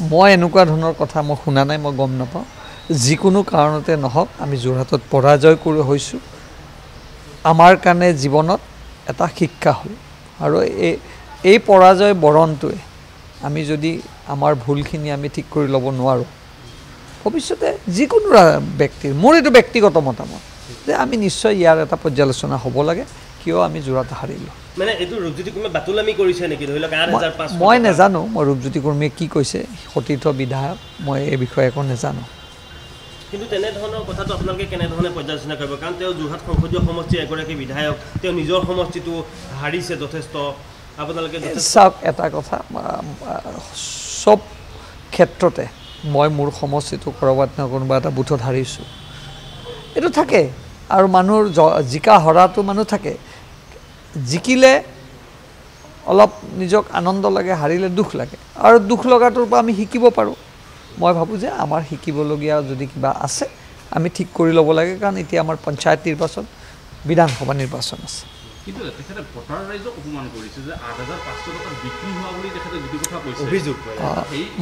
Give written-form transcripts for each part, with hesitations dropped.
মই এনেকুৱা ধৰণৰ কথা মই শুনা নাই, মই গম নাপাওঁ। যিকোনো কাৰণতে নহওক আমি যোৰহাটত পৰাজয় কৰি হৈছোঁ, আমাৰ কাৰণে জীৱনত এটা শিক্ষা হ'ল। আৰু এই পৰাজয় বৰণটোৱে আমি যদি আমাৰ ভুলখিনি আমি ঠিক কৰি ল'ব নোৱাৰোঁ, ভৱিষ্যতে যিকোনো ব্যক্তিৰ, মোৰ এইটো ব্যক্তিগত মতামত যে আমি নিশ্চয় ইয়াৰ এটা পৰ্যালোচনা হ'ব লাগে, কিয় আমি যোৰহাট হাৰিলোঁ। মানে এইটো ৰূপজ্যোতি কুৰ্মীয়ে বাতুলামি কৰিছে নেকি? ধৰি লওক ৮৫০০। মই নাজানো, মই ৰূপজ্যোতি কুৰ্মীয়ে কি কৈছে, সতীৰ্থ বিধায়ক, মই এই বিষয়ে একো নাজানো। কিন্তু তেনেধৰণৰ কথাটো আপোনালোকে কেনেধৰণে পৰ্যালোচনা কৰিব? কাৰণ তেওঁ যোৰহাট সংসদীয় সমষ্টিৰ এগৰাকী বিধায়ক, তেওঁ নিজৰ সমষ্টিটো হাৰিছে যথেষ্ট। আপোনালোকে চাওক, এটা কথা, চব ক্ষেত্ৰতে মই মোৰ সমষ্টিটো ক'ৰবাত নহয় কোনোবা এটা বুথত হাৰিছোঁ, এইটো থাকে। আৰু মানুহৰ জিকা হৰাটো মানুহ থাকে। জিকিলে অলপ নিজক আনন্দ লাগে, হাৰিলে দুখ লাগে। আৰু দুখ লগাটোৰ পৰা আমি শিকিব পাৰোঁ। মই ভাবোঁ যে আমাৰ শিকিবলগীয়া যদি কিবা আছে আমি ঠিক কৰি ল'ব লাগে, কাৰণ এতিয়া আমাৰ পঞ্চায়ত নিৰ্বাচন, বিধানসভা নিৰ্বাচন আছে। কিন্তু তেখেতে ভোটাৰ ৰাইজক অপমান কৰিছে যে ৮৫০০ টকা বিক্ৰী হোৱা বুলি তেখেতে যিটো কথা কৈছে, অভিযোগ।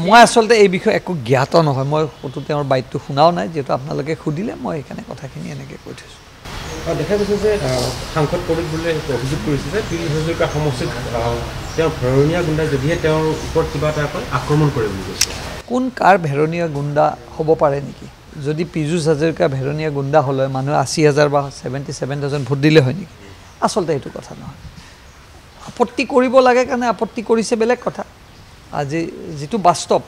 মই আচলতে এই বিষয়ে একো জ্ঞাত নহয়, মই ক'তো তেওঁৰ বাইটটো শুনাও নাই। যিহেতু আপোনালোকে সুধিলে মই সেইকাৰণে কথাখিনি এনেকৈ কৈ থৈছোঁ। দেখা গৈছে যে সাংসদ প্ৰদীপ বুলিয়ে অভিযোগ কৰিছে যে পীযুষ হাজৰিকা সমষ্টিত তেওঁৰ ভেৰণীয়া গুণ্ডাই যদিহে তেওঁৰ ওপৰত কিবা এটা আক্ৰমণ কৰে বুলি কৈছে। কোন কাৰ ভেৰণীয়া গুণ্ডা হ'ব পাৰে নেকি? যদি পীযুষ হাজৰিকা ভেৰণীয়া গুণ্ডা হ'লে মানুহে ৮০,০০০ বা 77,000 ভোট দিলে হয় নেকি? আচলতে এইটো কথা নহয়। আপত্তি কৰিব লাগে কাৰণে আপত্তি কৰিছে, বেলেগ কথা। আজি যিটো বাস্তৱ,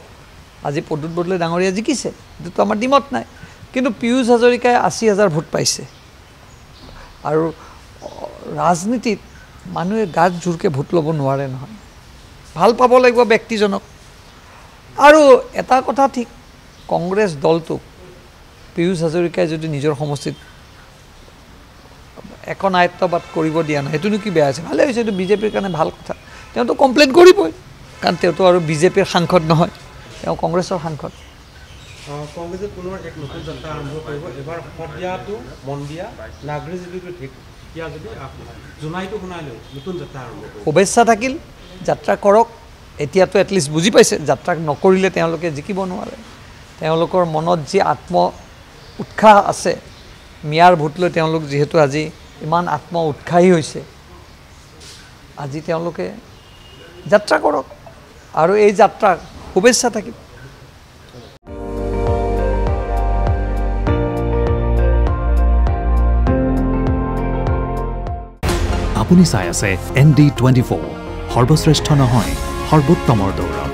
আজি প্ৰদ্যুৎ বৰদলৈ ডাঙৰীয়া জিকিছে, এইটোতো আমাৰ ডিমত নাই। কিন্তু পীযুষ হাজৰিকাই ৮০,০০০ ভোট পাইছে। আৰু ৰাজনীতিত মানুহে গাত জোৰকৈ ভোট ল'ব নোৱাৰে নহয়, ভাল পাব লাগিব ব্যক্তিজনক। আৰু এটা কথা ঠিক, কংগ্ৰেছ দলটোক পীযুষ হাজৰিকাই যদি নিজৰ সমষ্টিত একনায়ত্ববাদ কৰিব দিয়া নাই, সেইটোনো কি বেয়া হৈছে? ভালেই হৈছে, এইটো বিজেপিৰ কাৰণে ভাল কথা। তেওঁতো কমপ্লেইন কৰিবই, কাৰণ তেওঁতো আৰু বিজেপিৰ সাংসদ নহয়, তেওঁ কংগ্ৰেছৰ সাংসদ। কংগ্ৰেছে পুনৰ এক নতুন যাত্ৰা আৰম্ভ কৰিব। এবাৰ শদিয়াটো মন্দিয়া নাগৰি যদিও ঠিক, এতিয়া যদি জোনাইটো শুনাই লৈ নতুন যাত্ৰা আৰম্ভ কৰিব। শুভেচ্ছা থাকিল, যাত্ৰা কৰক। এতিয়াতো এটলিষ্ট বুজি পাইছে, যাত্ৰা নকৰিলে তেওঁলোকে জিকিব নোৱাৰে। তেওঁলোকৰ মনত যি আত্ম উৎসাহ আছে, মিয়াৰ ভোট লৈ তেওঁলোক যিহেতু আজি ইমান আত্ম উৎসাহী হৈছে, আজি তেওঁলোকে যাত্ৰা কৰক। আৰু এই যাত্ৰাৰ শুভেচ্ছা থাকিল। আপুনি চাই আছে ND24, সৰ্বশ্ৰেষ্ঠ নহয়, সৰ্বোত্তমৰ দৌৰ।